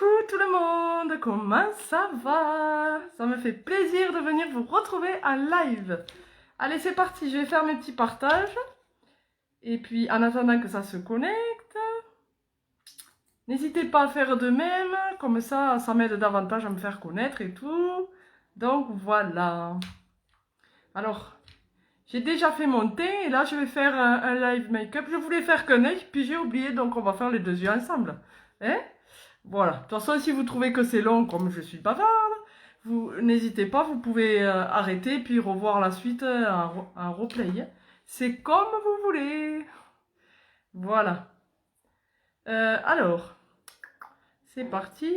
Coucou tout le monde, comment ça va? Ça me fait plaisir de venir vous retrouver en live. Allez, c'est parti, je vais faire mes petits partages. Et puis, en attendant que ça se connecte, n'hésitez pas à faire de même, comme ça m'aide davantage à me faire connaître et tout. Donc voilà. Alors, j'ai déjà fait mon thé et là je vais faire un live make-up. Je voulais faire qu'un œil, puis j'ai oublié, donc on va faire les deux yeux ensemble. Hein? Voilà. De toute façon, si vous trouvez que c'est long, comme je suis bavarde, vous n'hésitez pas, vous pouvez arrêter puis revoir la suite en replay. C'est comme vous voulez. Voilà. Alors, c'est parti.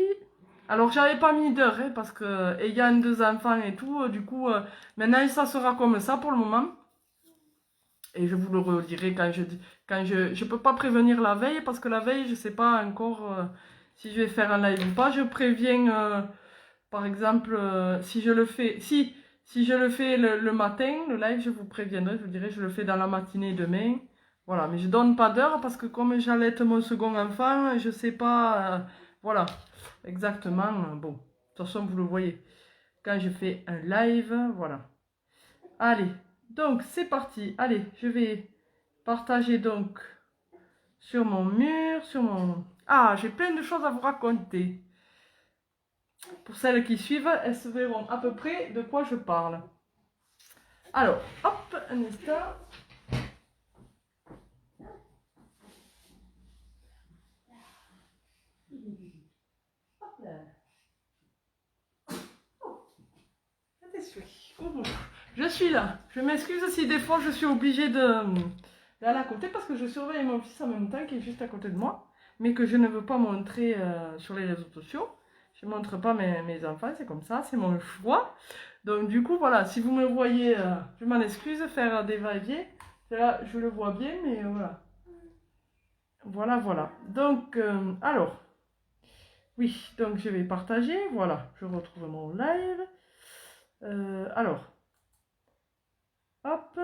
Alors, j'avais pas mis d'heure, hein, parce que ayant deux enfants et tout, du coup, maintenant ça sera comme ça pour le moment. Et je vous le redirai quand je peux pas prévenir la veille, parce que la veille, je sais pas encore si je vais faire un live ou pas. Je préviens, par exemple, si je le fais, si je le fais le matin, le live, je vous préviendrai, je vous dirai, je le fais dans la matinée demain. Voilà, mais je donne pas d'heure parce que comme j'allaite mon second enfant, je sais pas, voilà, exactement, bon, de toute façon, vous le voyez, quand je fais un live, voilà. Allez, donc c'est parti, allez, je vais partager donc sur mon mur, sur mon... Ah, j'ai plein de choses à vous raconter. Pour celles qui suivent, elles se verront à peu près de quoi je parle. Alors, hop, un instant. Hop là. Je suis là. Je m'excuse si des fois je suis obligée d'aller à côté parce que je surveille mon fils en même temps qui est juste à côté de moi, mais que je ne veux pas montrer sur les réseaux sociaux. Je ne montre pas mes enfants, c'est comme ça, c'est mon choix. Donc du coup, voilà, si vous me voyez, je m'en excuse, faire des va-et-vient. Là, je le vois bien, mais voilà. Voilà, voilà. Donc, alors, oui, donc je vais partager. Voilà, je retrouve mon live. Alors, hop.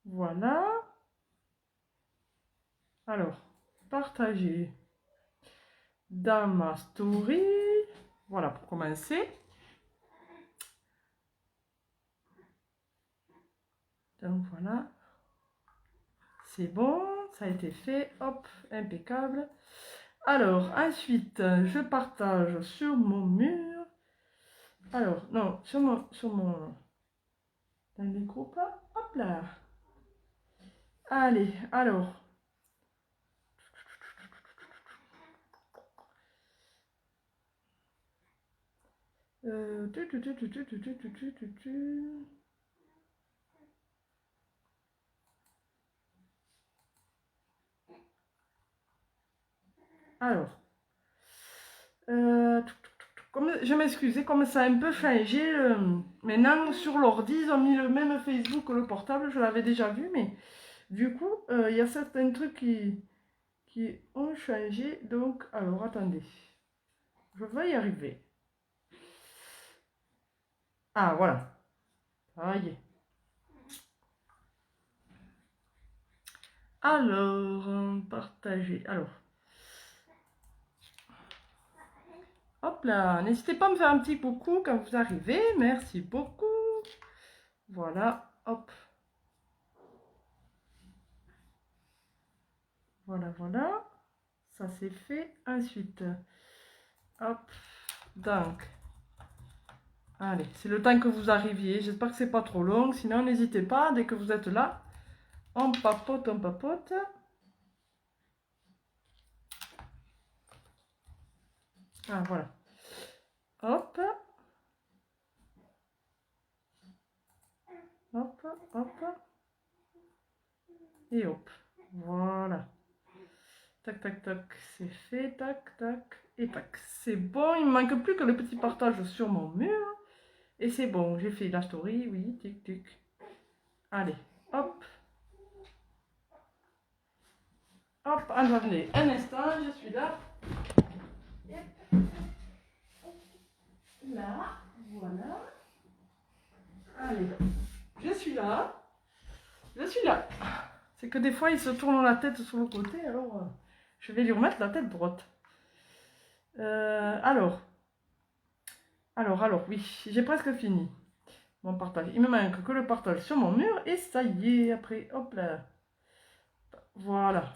Voilà. Alors, partager dans ma story. Voilà, pour commencer. Donc voilà. C'est bon, ça a été fait. Hop, impeccable. Alors, ensuite, je partage sur mon mur. Alors, non, sur mon... Dans les groupes. Hop là. Allez, alors. Alors. Comme, je m'excusais, comme ça a un peu changé. Maintenant, sur l'ordi, ils ont mis le même Facebook que le portable. Je l'avais déjà vu, mais du coup, il y a certains trucs qui ont changé. Donc, alors, attendez. Je vais y arriver. Ah, voilà. Ça y est. Alors, partager. Alors. Hop là. N'hésitez pas à me faire un petit coucou quand vous arrivez. Merci beaucoup. Voilà. Hop. Voilà, voilà. Ça c'est fait. Ensuite, hop. Donc, allez, c'est le temps que vous arriviez. J'espère que c'est pas trop long. Sinon, n'hésitez pas. Dès que vous êtes là, on papote, on papote. Ah, voilà. Hop. Hop, hop. Et hop. Voilà. Tac, tac, tac. C'est fait. Tac, tac. Et tac. C'est bon. Il ne manque plus que le petit partage sur mon mur. Et c'est bon. J'ai fait la story. Oui, tic, tic. Allez. Hop. Hop. Attendez un instant. Je suis là. Là. Voilà. Allez. Je suis là. Je suis là. C'est que des fois, il se tourne la tête sur le côté, alors je vais lui remettre la tête droite. Alors, oui, j'ai presque fini mon partage. Il me manque que le partage sur mon mur et ça y est, après, hop là. Voilà.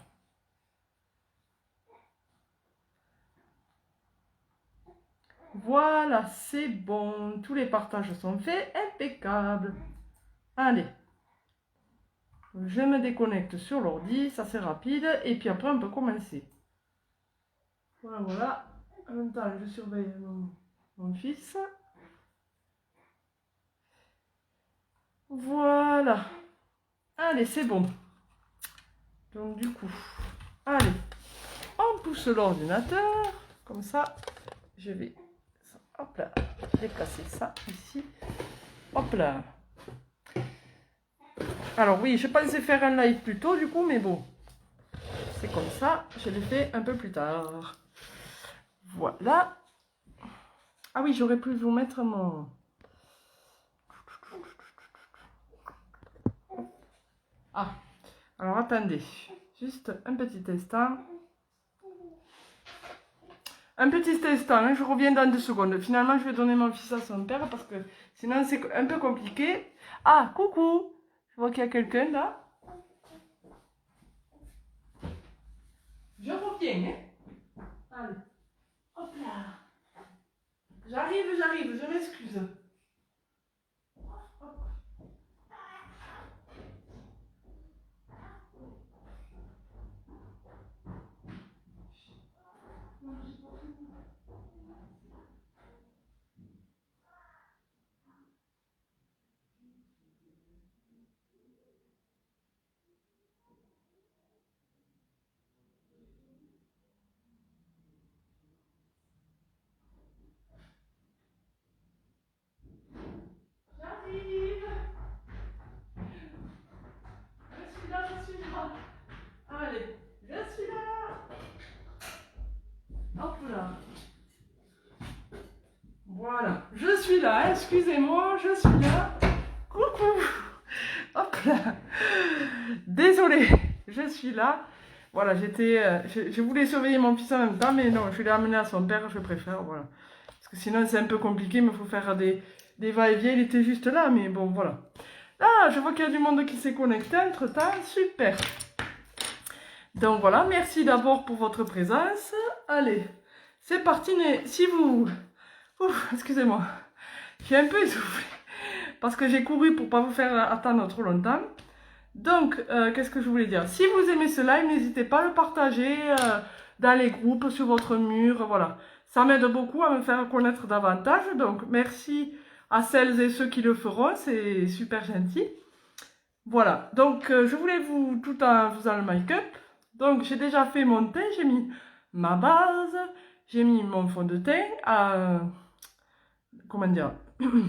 Voilà, c'est bon. Tous les partages sont faits. Impeccable. Allez. Je me déconnecte sur l'ordi. Ça, c'est rapide. Et puis après, on peut commencer. Voilà, voilà. En même temps, je surveille mon fils. Voilà. Allez, c'est bon. Donc, du coup, allez. On pousse l'ordinateur. Comme ça, je vais... Hop là, déplacer ça ici. Hop là. Alors oui, je pensais faire un live plus tôt du coup, mais bon. C'est comme ça, je l'ai fait un peu plus tard. Voilà. Ah oui, j'aurais pu vous mettre mon... Ah, alors attendez. Juste un petit instant. Un petit instant, hein, je reviens dans 2 secondes. Finalement, je vais donner mon fils à son père parce que sinon c'est un peu compliqué. Ah, coucou! Je vois qu'il y a quelqu'un là. Je reviens, hein. Allez. Hop là. J'arrive, je m'excuse. J'arrive. Je suis là. Allez, je suis là. Hop là. Voilà, je suis là, excusez-moi, je suis là. Coucou. Hop là. Désolée, je suis là. Voilà, je voulais surveiller mon fils en même temps, mais non, je l'ai amené à son père, je préfère, voilà. Parce que sinon, c'est un peu compliqué, mais il faut faire des va-et-vient. Il était juste là, mais bon, voilà. Ah, je vois qu'il y a du monde qui s'est connecté entre-temps, super. Donc voilà, merci d'abord pour votre présence. Allez, c'est parti, mais si vous... Ouf, excusez-moi, je suis un peu essoufflée parce que j'ai couru pour pas vous faire attendre trop longtemps. Donc, qu'est-ce que je voulais dire? Si vous aimez ce live, n'hésitez pas à le partager dans les groupes, sur votre mur, voilà. Ça m'aide beaucoup à me faire connaître davantage. Donc, merci à celles et ceux qui le feront, c'est super gentil. Voilà, donc je voulais tout en faisant le make-up. Donc, j'ai déjà fait mon teint, j'ai mis ma base, j'ai mis mon fond de teint, comment dire, je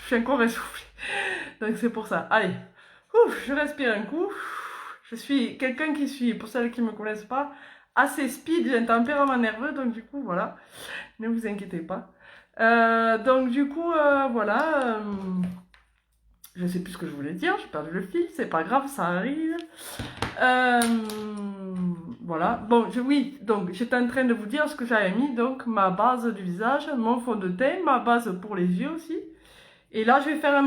suis encore essoufflée, donc c'est pour ça. Allez, ouf, je respire un coup. Je suis quelqu'un qui suis, pour celles qui ne me connaissent pas, assez speed, j'ai un tempérament nerveux, donc du coup, voilà, ne vous inquiétez pas. Donc du coup, voilà, je sais plus ce que je voulais dire, j'ai perdu le fil, c'est pas grave, ça arrive. Voilà, bon, oui, donc j'étais en train de vous dire ce que j'avais mis, donc ma base du visage, mon fond de teint, ma base pour les yeux aussi. Et là, je vais faire un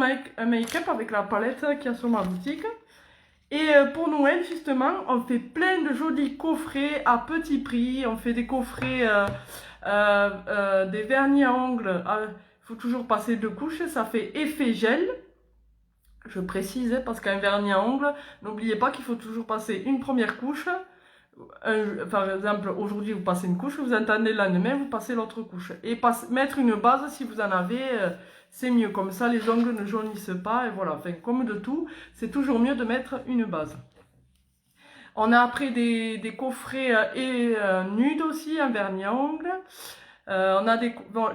make-up avec la palette qu'il y a sur ma boutique. Et pour Noël, justement, on fait plein de jolis coffrets à petit prix. On fait des coffrets, des vernis à ongles. Il faut toujours passer 2 couches, ça fait effet gel. Je précise, parce qu'un vernis à ongles, n'oubliez pas qu'il faut toujours passer une première couche. Par exemple, aujourd'hui vous passez une couche, vous entendez le lendemain, vous passez l'autre couche. Et mettre une base si vous en avez, c'est mieux. Comme ça, les ongles ne jaunissent pas. Et voilà, enfin, comme de tout, c'est toujours mieux de mettre une base. On a après des coffrets nudes aussi, un vernis à ongles. On a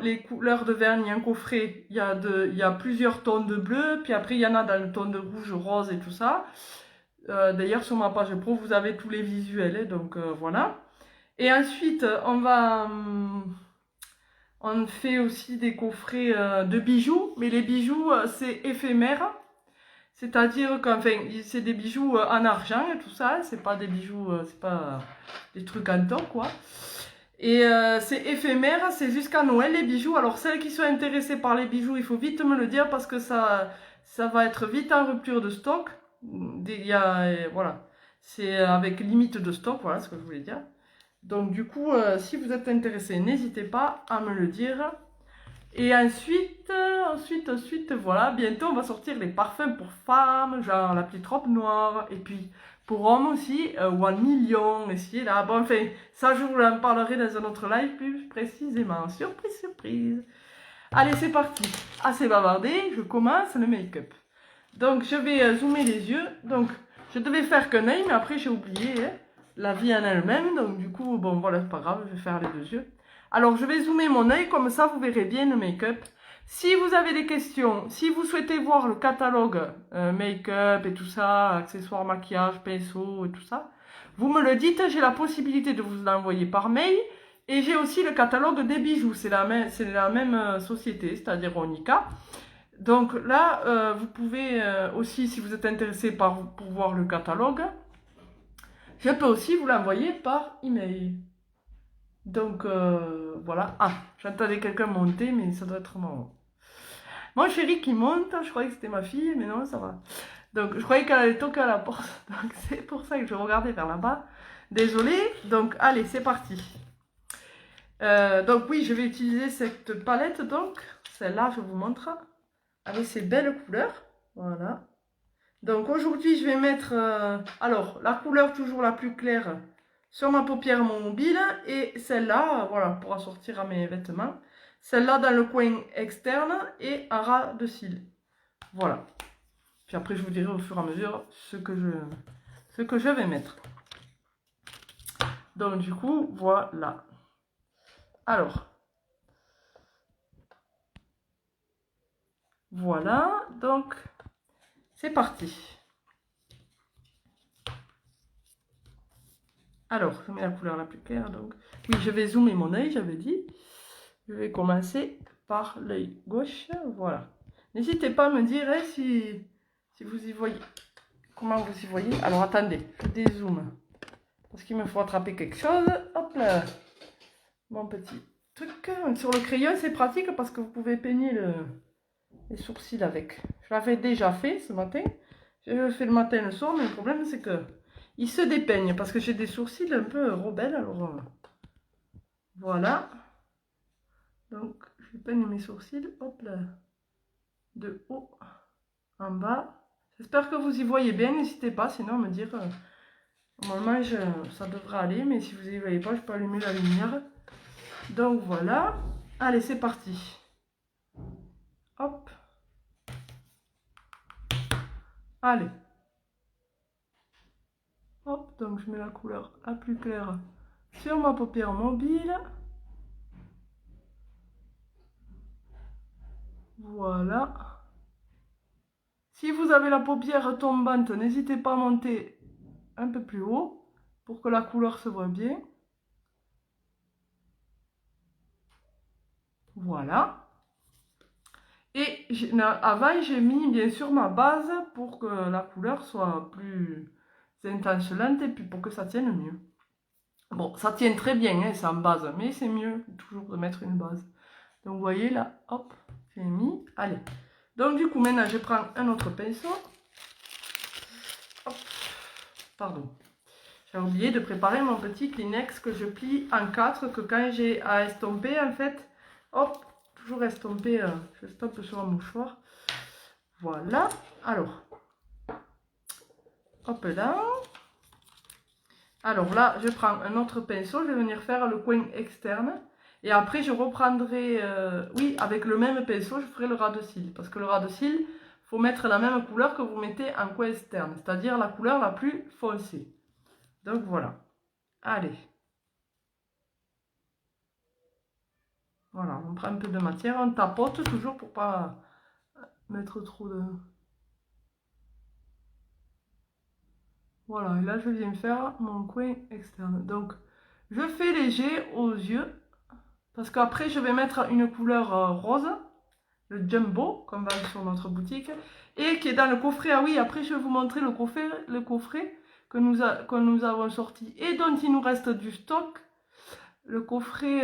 les couleurs de vernis, un coffret, il y a plusieurs tons de bleu, puis après il y en a dans le ton de rouge, rose et tout ça. D'ailleurs sur ma page pro vous avez tous les visuels, hein, donc voilà. Et ensuite on fait aussi des coffrets de bijoux, mais les bijoux c'est éphémère. C'est-à-dire que enfin, c'est des bijoux en argent et tout ça. C'est pas des bijoux, c'est pas des trucs en ton, quoi. Et c'est éphémère, c'est jusqu'à Noël les bijoux. Alors celles qui sont intéressées par les bijoux, il faut vite me le dire parce que ça va être vite en rupture de stock. Il y a, voilà, c'est avec limite de stock, voilà ce que je voulais dire. Donc du coup, si vous êtes intéressé, n'hésitez pas à me le dire. Et ensuite, voilà, bientôt on va sortir les parfums pour femmes, genre la petite robe noire, et puis pour hommes aussi, One Million, ici et là. Bon, enfin, ça je vous en parlerai dans un autre live plus précisément. Surprise, surprise. Allez, c'est parti. Assez bavardé, je commence le make-up. Donc, je vais zoomer les yeux. Donc, je devais faire qu'un œil, mais après j'ai oublié la vie en elle-même. Donc, du coup, bon, voilà, c'est pas grave, je vais faire les deux yeux. Alors, je vais zoomer mon œil, comme ça, vous verrez bien le make-up. Si vous avez des questions, si vous souhaitez voir le catalogue make-up et tout ça, accessoires, maquillage, pinceau et tout ça, vous me le dites, j'ai la possibilité de vous l'envoyer par mail. Et j'ai aussi le catalogue des bijoux, c'est la même société, c'est-à-dire Onika. Donc là, vous pouvez aussi, si vous êtes intéressé pour voir le catalogue, je peux aussi vous l'envoyer par email. Donc voilà. Ah, j'entendais quelqu'un monter, mais ça doit être mon chéri qui monte. Je croyais que c'était ma fille, mais non, ça va. Donc je croyais qu'elle allait toquer à la porte. Donc c'est pour ça que je regardais vers là-bas. Désolée. Donc allez, c'est parti. Donc oui, je vais utiliser cette palette. Donc celle-là, je vous montre. Avec ces belles couleurs. Voilà. Donc aujourd'hui, je vais mettre... alors, la couleur toujours la plus claire sur ma paupière mobile. Et celle-là, voilà, pour assortir à mes vêtements. Celle-là dans le coin externe et un ras de cils. Voilà. Puis après, je vous dirai au fur et à mesure ce que je vais mettre. Donc du coup, voilà. Alors. Voilà, donc c'est parti. Alors, je mets la couleur la plus claire. Donc, oui, je vais zoomer mon œil, j'avais dit. Je vais commencer par l'œil gauche. Voilà. N'hésitez pas à me dire si vous y voyez. Comment vous y voyez. Alors, attendez, je dézoome. Parce qu'il me faut attraper quelque chose. Hop là. Mon petit truc. Sur le crayon, c'est pratique parce que vous pouvez peigner les sourcils avec. Je l'avais déjà fait ce matin. Je le fais le matin et le soir, mais le problème c'est que il se dépeigne parce que j'ai des sourcils un peu rebelles. Alors voilà. Donc je peigne mes sourcils, hop là, de haut en bas. J'espère que vous y voyez bien. N'hésitez pas, sinon à me dire. Normalement ça devrait aller, mais si vous y voyez pas, je peux allumer la lumière. Donc voilà. Allez, c'est parti. Hop. Allez. Hop, donc je mets la couleur la plus claire sur ma paupière mobile. Voilà. Si vous avez la paupière tombante, n'hésitez pas à monter un peu plus haut pour que la couleur se voit bien. Voilà. Et avant, j'ai mis bien sûr ma base pour que la couleur soit plus intense et puis pour que ça tienne mieux. Bon, ça tient très bien, hein, c'est en base, mais c'est mieux toujours de mettre une base. Donc vous voyez là, hop, j'ai mis. Allez. Donc du coup, maintenant, je prends un autre pinceau. Hop, pardon. J'ai oublié de préparer mon petit Kleenex que je plie en 4, que quand j'ai à estomper, en fait, hop, toujours estomper, je estompe sur un mouchoir. Voilà. Alors, hop là. Alors là, je prends un autre pinceau, je vais venir faire le coin externe. Et après, je reprendrai, oui, avec le même pinceau, je ferai le ras de cils. Parce que le ras de cils, il faut mettre la même couleur que vous mettez en coin externe. C'est-à-dire la couleur la plus foncée. Donc voilà. Allez. Voilà, on prend un peu de matière, on tapote toujours pour pas mettre trop de... Voilà, et là je viens faire mon coin externe. Donc, je fais léger aux yeux. Parce qu'après, je vais mettre une couleur rose. le jumbo, comme va sur notre boutique, et qui est dans le coffret. Ah oui, après je vais vous montrer le coffret que nous avons sorti et dont il nous reste du stock. Le coffret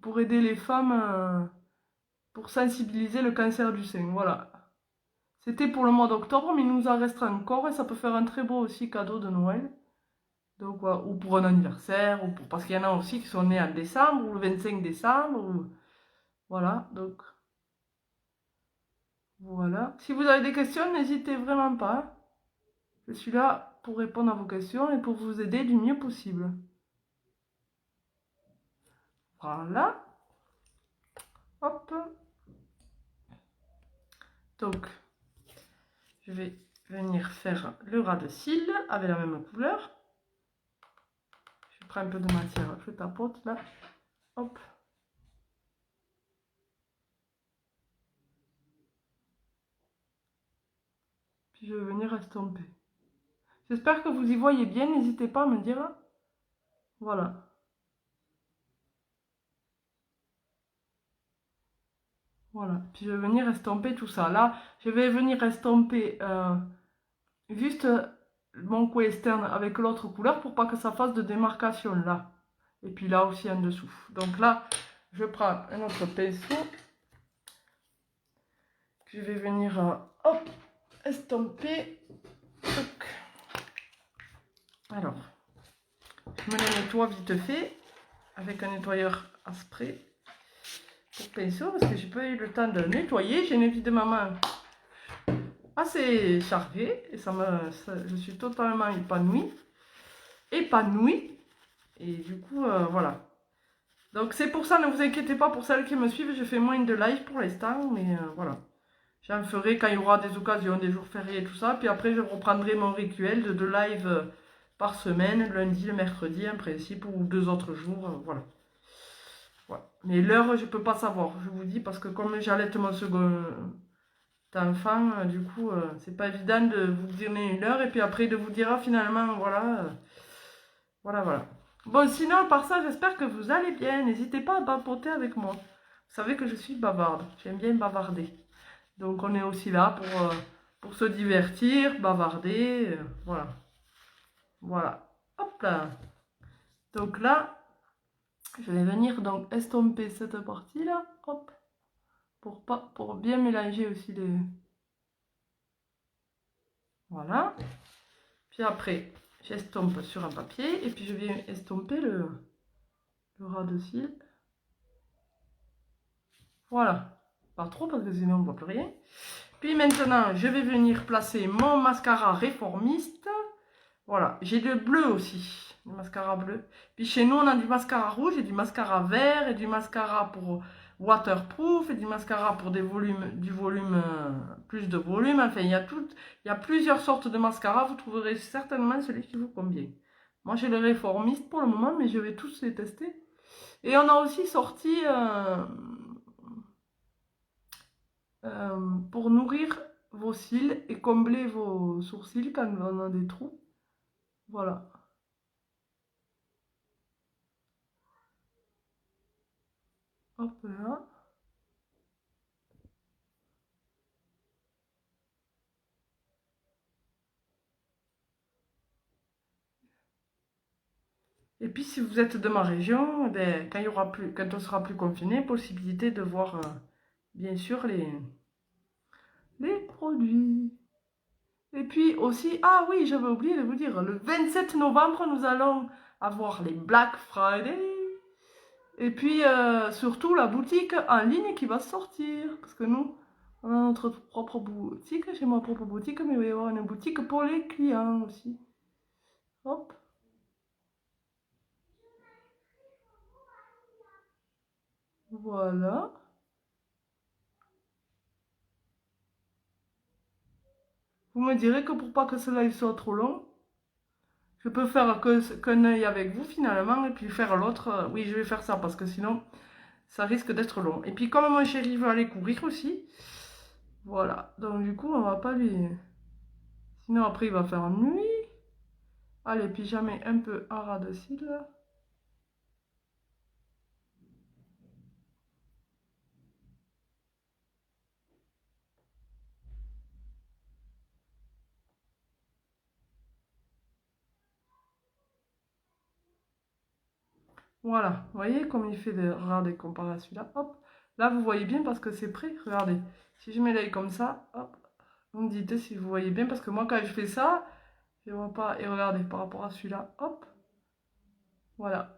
pour aider les femmes pour sensibiliser le cancer du sein. Voilà. C'était pour le mois d'octobre, mais il nous en restera encore et ça peut faire un très beau aussi cadeau de Noël. Donc, voilà. Ou pour un anniversaire, parce qu'il y en a aussi qui sont nés en décembre ou le 25 décembre. Voilà, donc voilà. Si vous avez des questions, n'hésitez vraiment pas. Je suis là pour répondre à vos questions et pour vous aider du mieux possible. Voilà. Hop. Donc, je vais venir faire le ras de cils avec la même couleur. Je prends un peu de matière, je tapote là. Hop. Puis je vais venir estomper. J'espère que vous y voyez bien, n'hésitez pas à me dire. Voilà. Voilà. Puis je vais venir estomper tout ça. Là, je vais venir estomper juste mon cou externe avec l'autre couleur pour pas que ça fasse de démarcation là. Et puis là aussi en dessous. Donc là, je prends un autre pinceau. Je vais venir hop, estomper. Alors, je me les nettoie vite fait avec un nettoyeur à spray pour pinceau parce que j'ai pas eu le temps de le nettoyer. J'ai une vie de maman assez chargée et je suis totalement épanouie. Et du coup, voilà. Donc c'est pour ça, ne vous inquiétez pas pour celles qui me suivent, je fais moins de live pour l'instant, mais voilà. J'en ferai quand il y aura des occasions, des jours fériés et tout ça. Puis après, je reprendrai mon rituel de 2 lives par semaine, le lundi, le mercredi en principe, ou 2 autres jours, voilà. Voilà. Mais l'heure, je peux pas savoir, je vous dis, parce que comme j'allaite mon second enfant, du coup, c'est pas évident de vous donner une heure et puis après de vous dire, ah, finalement, voilà, voilà. Bon, sinon, à part ça, j'espère que vous allez bien. N'hésitez pas à papoter avec moi. Vous savez que je suis bavarde, j'aime bien bavarder. Donc on est aussi là pour se divertir, bavarder, voilà. Voilà. Hop là. Donc là, je vais venir donc estomper cette partie-là, hop, pour bien mélanger aussi les... Voilà. Puis après, j'estompe sur un papier et puis je viens estomper le ras de cils. Voilà. Pas trop parce que sinon on ne voit plus rien. Puis maintenant, je vais venir placer mon mascara réformiste. Voilà, j'ai le bleu aussi, le mascara bleu. Puis chez nous, on a du mascara rouge et du mascara vert et du mascara pour waterproof et du mascara pour du volume, plus de volume. Enfin, il y a plusieurs sortes de mascara. Vous trouverez certainement celui qui vous convient. Moi, j'ai le réformiste pour le moment, mais je vais tous les tester. Et on a aussi sorti pour nourrir vos cils et combler vos sourcils quand on a des trous. Voilà. Hop là. Et puis si vous êtes de ma région, ben, quand on sera plus confiné, possibilité de voir bien sûr les produits. Et puis aussi, ah oui, j'avais oublié de vous dire, le 27 novembre, nous allons avoir les Black Friday. Et puis surtout la boutique en ligne qui va sortir. Parce que nous, on a notre propre boutique, j'ai ma propre boutique, mais il va y avoir une boutique pour les clients aussi. Hop. Voilà. Vous me direz que pour pas que ce live soit trop long, je peux faire qu'un œil avec vous finalement et puis faire l'autre. Oui, je vais faire ça parce que sinon, ça risque d'être long. Et puis comme mon chéri veut aller courir aussi, voilà. Donc du coup, on va pas lui... Sinon après, il va faire nuit. Allez, puis jamais un peu à ras de cils. Voilà, vous voyez comme il fait de... Regardez, comparé à celui-là, hop. Là, vous voyez bien parce que c'est prêt, regardez. Si je mets l'œil comme ça, hop, vous me dites si vous voyez bien, parce que moi, quand je fais ça, je vois pas. Et regardez, par rapport à celui-là, hop, voilà.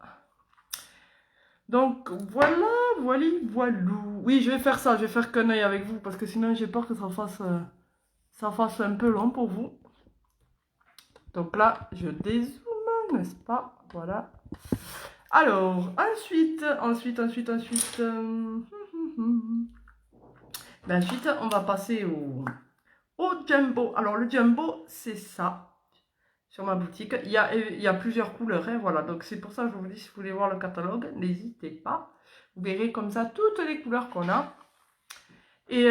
Donc, voilà, voilou. Oui, je vais faire ça, je vais faire qu'un œil avec vous, parce que sinon, j'ai peur que ça fasse un peu long pour vous. Donc là, je dézoome, n'est-ce pas? Voilà. Alors, ensuite, ben ensuite, on va passer au jumbo. Alors, le jumbo, c'est ça. Sur ma boutique, il y a plusieurs couleurs, hein, voilà. Donc, c'est pour ça que je vous dis, si vous voulez voir le catalogue, n'hésitez pas. Vous verrez comme ça toutes les couleurs qu'on a. Et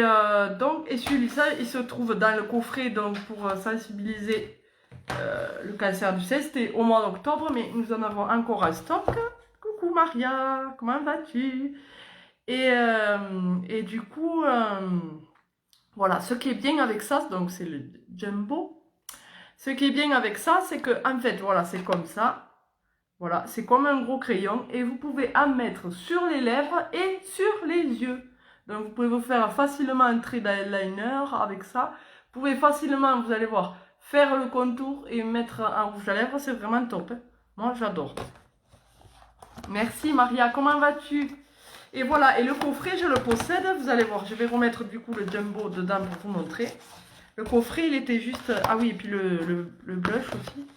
donc, et celui-là, il se trouve dans le coffret, donc pour sensibiliser le cancer du sein. C'était au mois d'octobre, mais nous en avons encore en stock. Coucou Maria, comment vas-tu? Et du coup, voilà, ce qui est bien avec ça, donc c'est le jumbo. Ce qui est bien avec ça, c'est que en fait, voilà, c'est comme ça. Voilà, c'est comme un gros crayon et vous pouvez en mettre sur les lèvres et sur les yeux. Donc vous pouvez vous faire facilement un trait d'eyeliner avec ça. Vous pouvez facilement, vous allez voir, faire le contour et mettre un rouge à lèvres, c'est vraiment top. Hein. Moi, j'adore. Merci Maria, comment vas-tu? Et voilà, et le coffret, je le possède. Vous allez voir, je vais remettre du coup le jumbo dedans pour vous montrer. Le coffret, il était juste... Ah oui, et puis le blush aussi.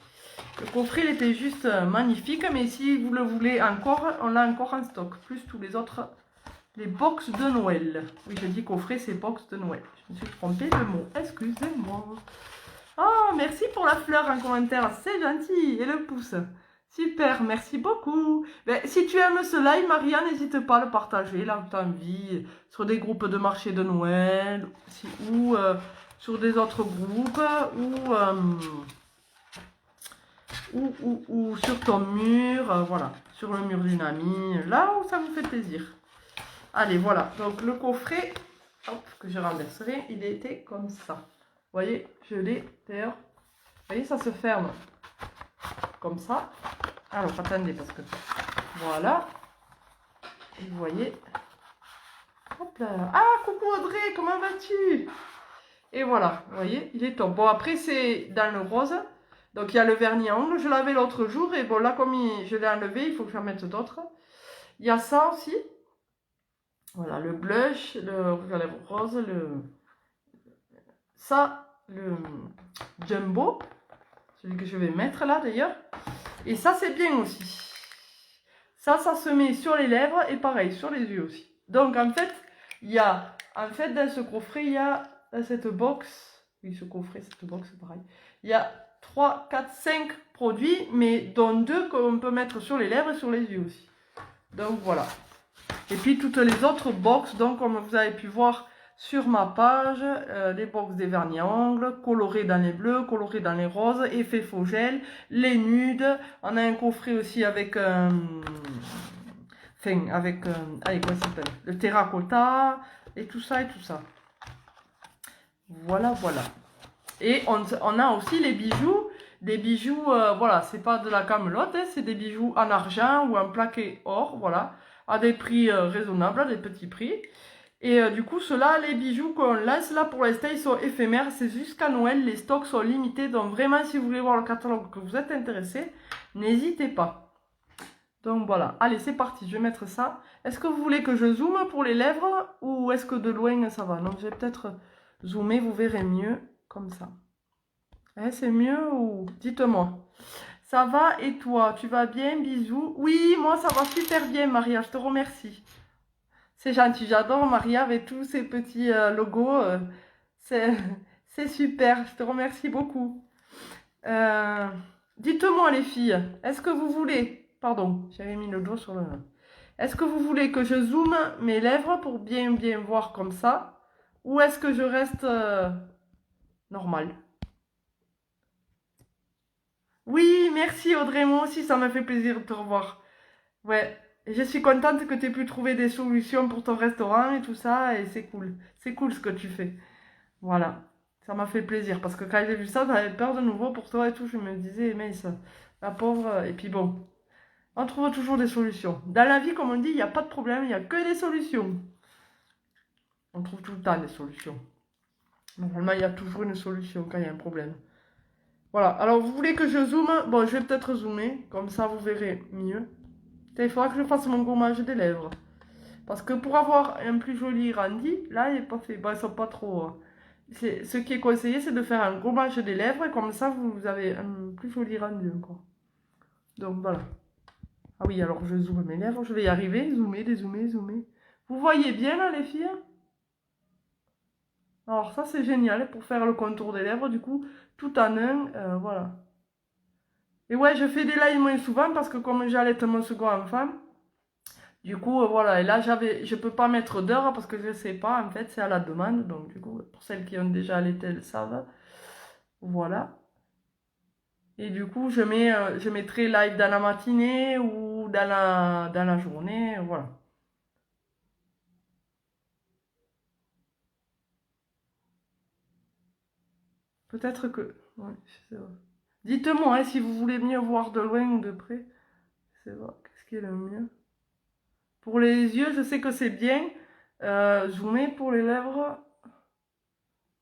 Le coffret, il était juste magnifique. Mais si vous le voulez encore, on l'a encore en stock. Plus tous les autres, les box de Noël. Oui, je dis coffret, c'est box de Noël. Je me suis trompée de mot. Excusez-moi. Oh, merci pour la fleur en commentaire. C'est gentil. Et le pouce. Super, merci beaucoup. Ben, si tu aimes ce live, Maria, n'hésite pas à le partager là où tu as envie. Sur des groupes de marché de Noël. Ou... sur des autres groupes ou sur ton mur, voilà, sur le mur d'une amie, là où ça vous fait plaisir. Allez, voilà, donc le coffret, hop, que je renverserai, il était comme ça. Vous voyez, je l'ai d'ailleurs, vous voyez, ça se ferme comme ça. Alors, attendez, parce que, voilà, et vous voyez, hop là, ah, coucou Audrey, comment vas-tu? Et voilà, vous voyez, il est top. Bon, après, c'est dans le rose. Donc, il y a le vernis à ongles. Je l'avais l'autre jour. Et bon, là, comme je l'ai enlevé, il faut que j'en mette d'autres. Il y a ça aussi. Voilà, le blush, le rouge à lèvres rose, ça, le jumbo. Celui que je vais mettre là, d'ailleurs. Et ça, c'est bien aussi. Ça se met sur les lèvres et pareil, sur les yeux aussi. Donc, en fait, il y a... En fait, dans ce coffret, il y a... Dans cette box, oui, ce coffret, cette box, c'est pareil. Il y a 3, 4, 5 produits, mais dont 2 qu'on peut mettre sur les lèvres et sur les yeux aussi. Donc voilà. Et puis toutes les autres box, donc comme vous avez pu voir sur ma page, les box des vernis à ongles, colorés dans les bleus, colorés dans les roses, effet faux gel, les nudes. On a un coffret aussi avec enfin, avec, allez, comment ça s'appelle? Le terracotta, et tout ça, et tout ça. Voilà, voilà. Et on a aussi les bijoux. Des bijoux, voilà, c'est pas de la camelote, hein, c'est des bijoux en argent ou en plaqué or, voilà. À des prix raisonnables, à des petits prix. Et du coup, ceux-là, les bijoux qu'on lance là pour l'instant, ils sont éphémères. C'est jusqu'à Noël, les stocks sont limités. Donc vraiment, si vous voulez voir le catalogue, que vous êtes intéressé, n'hésitez pas. Donc voilà, allez, c'est parti, je vais mettre ça. Est-ce que vous voulez que je zoome pour les lèvres ou est-ce que de loin ça va? Donc je vais peut-être zoomer, vous verrez mieux comme ça. Eh, c'est mieux ou... Dites-moi. Ça va et toi? Tu vas bien? Bisous. Oui, moi ça va super bien, Maria, je te remercie. C'est gentil, j'adore Maria avec tous ces petits logos. C'est super, je te remercie beaucoup. Dites-moi les filles, est-ce que vous voulez... Pardon, j'avais mis le doigt sur le... Est-ce que vous voulez que je zoome mes lèvres pour bien voir comme ça? Ou est-ce que je reste normal? Oui, merci Audrey, moi aussi ça me fait plaisir de te revoir. Ouais, et je suis contente que tu aies pu trouver des solutions pour ton restaurant et tout ça, et c'est cool. C'est cool ce que tu fais. Voilà, ça m'a fait plaisir, parce que quand j'ai vu ça, j'avais peur de nouveau pour toi et tout, je me disais, mais ça, la pauvre, et puis bon. On trouve toujours des solutions. Dans la vie, comme on dit, il n'y a pas de problème, il n'y a que des solutions. On trouve tout le temps des solutions. Normalement, il y a toujours une solution quand il y a un problème. Voilà, alors vous voulez que je zoome? Bon, je vais peut-être zoomer, comme ça vous verrez mieux. Il faudra que je fasse mon gommage des lèvres. Parce que pour avoir un plus joli rendu, là, il n'est pas fait. Bon, ils sont pas trop... Ce qui est conseillé, c'est de faire un gommage des lèvres, et comme ça, vous avez un plus joli rendu encore. Donc, voilà. Ah oui, alors je zoome mes lèvres, je vais y arriver. Zoomer, dézoomer, zoomer. Vous voyez bien, là, les filles? Alors, ça, c'est génial pour faire le contour des lèvres, du coup, tout en un, voilà. Et ouais, je fais des lives moins souvent parce que comme j'allaite mon second enfant, du coup, voilà. Et là, je peux pas mettre d'heure parce que je sais pas, en fait, c'est à la demande. Donc, du coup, pour celles qui ont déjà allaité, elles savent. Voilà. Et du coup, je mettrai live dans la matinée ou dans la journée, voilà. Peut-être que... Ouais, je sais pas. Dites-moi hein, si vous voulez mieux voir de loin ou de près. Je sais pas, qu'est-ce qui est le mieux? Pour les yeux, je sais que c'est bien. Zoomer pour les lèvres.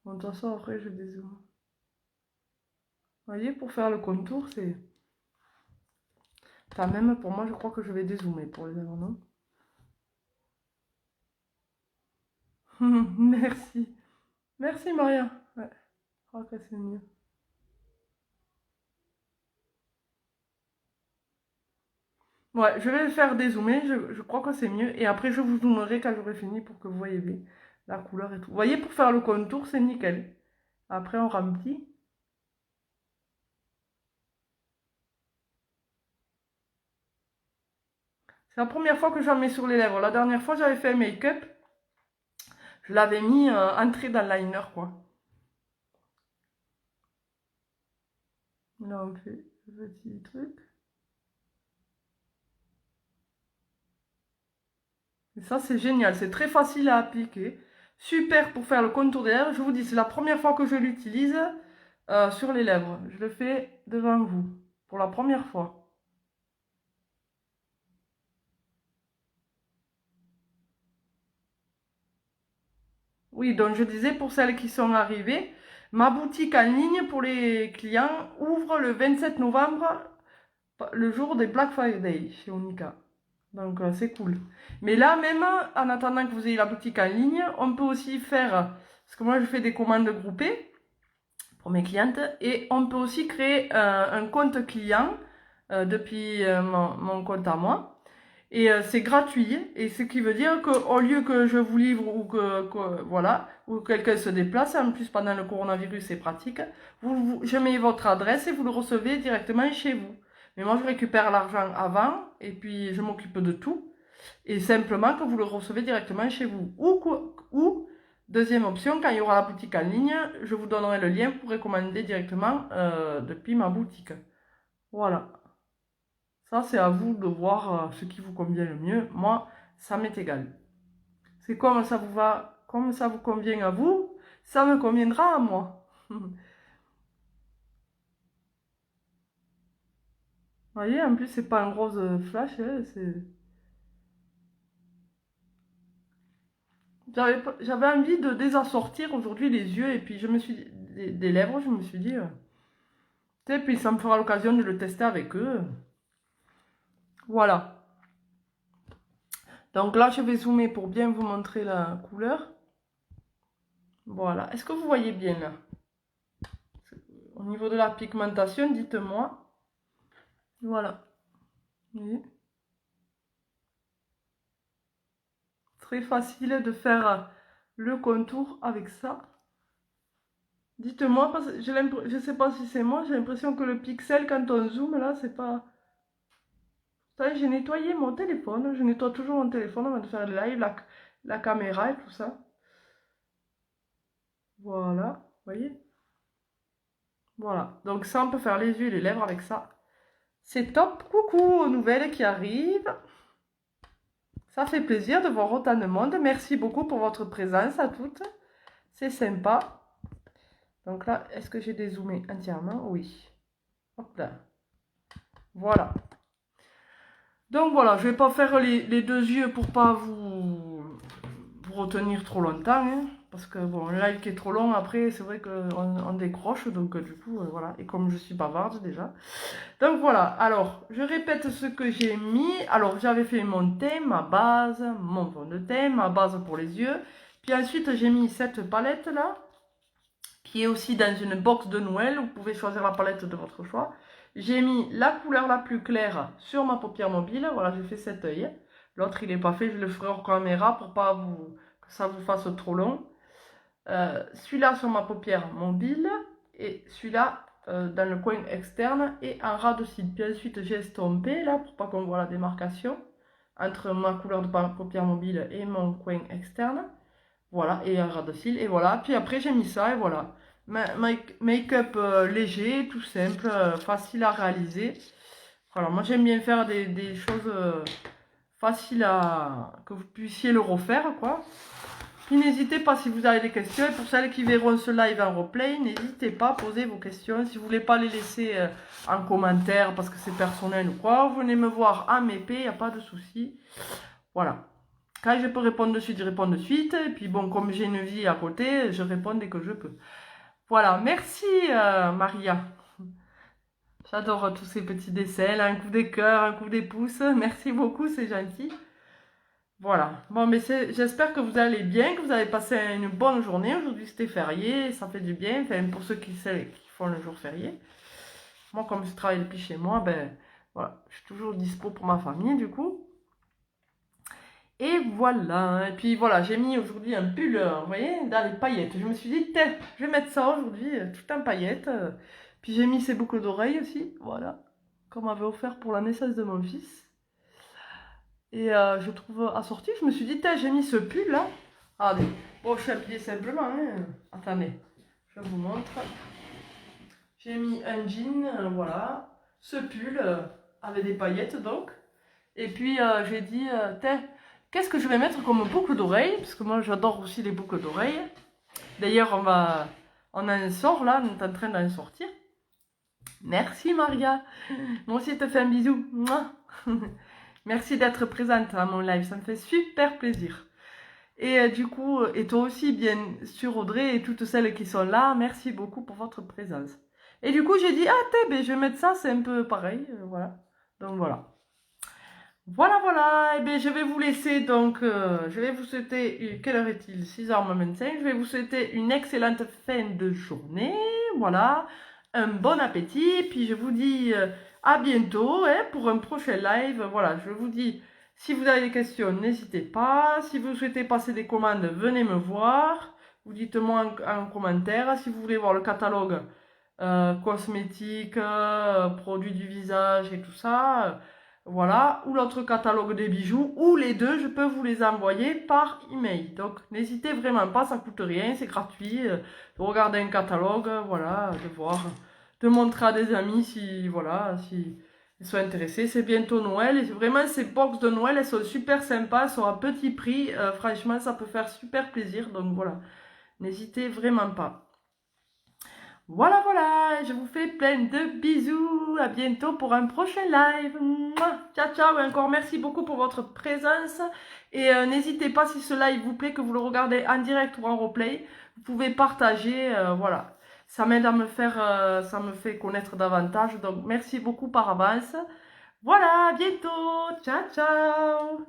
Bon, de toute façon, après, je dézoome. Vous voyez, pour faire le contour, c'est... Enfin, même pour moi, je crois que je vais dézoomer pour les lèvres, non? Merci. Merci, Maria. Ouais, je crois que c'est mieux. Ouais, je vais le faire dézoomer, je crois que c'est mieux. Et après, je vous zoomerai quand j'aurai fini pour que vous voyez bien la couleur et tout. Vous voyez, pour faire le contour, c'est nickel. Après, on remplit. C'est la première fois que j'en mets sur les lèvres. La dernière fois, j'avais fait un make-up. Je l'avais mis entrée dans le liner, quoi. Là, on fait le petit truc. Et ça, c'est génial. C'est très facile à appliquer. Super pour faire le contour des lèvres. Je vous dis, c'est la première fois que je l'utilise sur les lèvres. Je le fais devant vous. Pour la première fois. Oui, donc je disais pour celles qui sont arrivées, ma boutique en ligne pour les clients ouvre le 27 novembre, le jour des Black Friday chez Onika. Donc c'est cool. Mais là même, en attendant que vous ayez la boutique en ligne, on peut aussi faire, parce que moi je fais des commandes groupées pour mes clientes, et on peut aussi créer un compte client depuis mon compte à moi. Et c'est gratuit, et ce qui veut dire qu'au lieu que je vous livre ou voilà, ou que quelqu'un se déplace, en plus pendant le coronavirus c'est pratique, je mets votre adresse et vous le recevez directement chez vous. Mais moi je récupère l'argent avant, et puis je m'occupe de tout, et simplement que vous le recevez directement chez vous. Ou deuxième option, quand il y aura la boutique en ligne, je vous donnerai le lien pour recommander directement depuis ma boutique. Voilà. Ça, c'est à vous de voir ce qui vous convient le mieux. Moi, ça m'est égal. C'est comme ça vous va, comme ça vous convient à vous, ça me conviendra à moi. Vous voyez, en plus, c'est pas un rose flash, hein, J'avais envie de désassortir aujourd'hui les yeux et puis je me suis des lèvres, je me suis dit, tu sais, puis ça me fera l'occasion de le tester avec eux. Voilà. Donc là, je vais zoomer pour bien vous montrer la couleur. Voilà. Est-ce que vous voyez bien là? Au niveau de la pigmentation, dites-moi. Voilà. Oui. Très facile de faire le contour avec ça. Dites-moi, parce que je sais pas si c'est moi, j'ai l'impression que le pixel, quand on zoome, là, c'est pas... Ça, j'ai nettoyé mon téléphone. Je nettoie toujours mon téléphone avant de faire le live, la caméra et tout ça. Voilà, vous voyez? Voilà. Donc ça, on peut faire les yeux et les lèvres avec ça. C'est top. Coucou aux nouvelles qui arrivent. Ça fait plaisir de voir autant de monde. Merci beaucoup pour votre présence à toutes. C'est sympa. Donc là, est-ce que j'ai dézoomé entièrement? Oui. Hop là. Voilà. Donc voilà, je vais pas faire les deux yeux pour pas vous retenir trop longtemps, hein, parce que bon, un live qui est trop long, après, c'est vrai qu'on décroche, donc du coup, voilà. Et comme je suis bavarde déjà. Donc voilà, alors, je répète ce que j'ai mis. Alors, j'avais fait mon thème, ma base, mon fond de teint, ma base pour les yeux. Puis ensuite, j'ai mis cette palette-là, qui est aussi dans une box de Noël. Vous pouvez choisir la palette de votre choix. J'ai mis la couleur la plus claire sur ma paupière mobile. Voilà, j'ai fait cet œil. L'autre, il n'est pas fait, je le ferai hors caméra pour pas que ça vous fasse trop long. Celui-là sur ma paupière mobile et celui-là dans le coin externe et un ras de cils. Puis ensuite, j'ai estompé là pour pas qu'on voit la démarcation entre ma couleur de paupière mobile et mon coin externe. Voilà, et un ras de cils, et voilà. Puis après, j'ai mis ça, et voilà. Make-up léger, tout simple, facile à réaliser. Voilà, moi j'aime bien faire des choses faciles à... que vous puissiez le refaire, quoi. Puis n'hésitez pas si vous avez des questions. Et pour celles qui verront ce live en replay, n'hésitez pas à poser vos questions. Si vous voulez pas les laisser en commentaire parce que c'est personnel ou quoi, vous venez me voir en MP, il n'y a pas de souci. Voilà. Quand je peux répondre de suite, je réponds de suite. Et puis bon, comme j'ai une vie à côté, je réponds dès que je peux. Voilà, merci Maria. J'adore tous ces petits dessins, un coup des cœurs, un coup des pouces. Merci beaucoup, c'est gentil. Voilà. Bon, mais j'espère que vous allez bien, que vous avez passé une bonne journée. Aujourd'hui, c'était férié, ça fait du bien. Enfin, pour ceux qui font le jour férié. Moi, comme je travaille depuis chez moi, ben voilà, je suis toujours dispo pour ma famille, du coup. Et voilà. Et puis voilà, j'ai mis aujourd'hui un pull, vous voyez, dans les paillettes. Je me suis dit, tiens, je vais mettre ça aujourd'hui, tout en paillettes. Puis j'ai mis ces boucles d'oreilles aussi, voilà, qu'on m'avait offert pour la naissance de mon fils. Et je trouve assorti, je me suis dit, j'ai mis ce pull là. Allez, bon, je suis habillée simplement, hein. Attendez, je vous montre. J'ai mis un jean, voilà, ce pull avec des paillettes donc. Et puis j'ai dit, qu'est-ce que je vais mettre comme boucle d'oreille? Parce que moi j'adore aussi les boucles d'oreilles. D'ailleurs, on en sort là, on est en train d'en sortir. Merci Maria. Moi aussi, je te fais un bisou. Mouah. Merci d'être présente à mon live, ça me fait super plaisir. Et du coup, et toi aussi, bien sûr Audrey et toutes celles qui sont là, merci beaucoup pour votre présence. Et du coup, j'ai dit, ben, je vais mettre ça, c'est un peu pareil, voilà. Donc voilà. Voilà, et bien je vais vous laisser, donc je vais vous souhaiter, quelle heure est-il? 6h25, je vais vous souhaiter une excellente fin de journée, voilà, un bon appétit, puis je vous dis à bientôt hein, pour un prochain live, voilà, je vous dis, si vous avez des questions, n'hésitez pas, si vous souhaitez passer des commandes, venez me voir, vous dites-moi en commentaire, si vous voulez voir le catalogue cosmétiques, produits du visage et tout ça, voilà, ou l'autre catalogue des bijoux, ou les deux, je peux vous les envoyer par email. Donc, n'hésitez vraiment pas, ça coûte rien, c'est gratuit, de regarder un catalogue, voilà, de voir, de montrer à des amis si, voilà, si ils sont intéressés. C'est bientôt Noël, et vraiment, ces box de Noël, elles sont super sympas, elles sont à petit prix, franchement, ça peut faire super plaisir, donc voilà, n'hésitez vraiment pas. Voilà, je vous fais plein de bisous, à bientôt pour un prochain live. Mouah. Ciao, ciao, et encore merci beaucoup pour votre présence. Et n'hésitez pas, si ce live vous plaît, que vous le regardez en direct ou en replay, vous pouvez partager, voilà. Ça m'aide à me faire, ça me fait connaître davantage, donc merci beaucoup par avance. Voilà, à bientôt, ciao, ciao.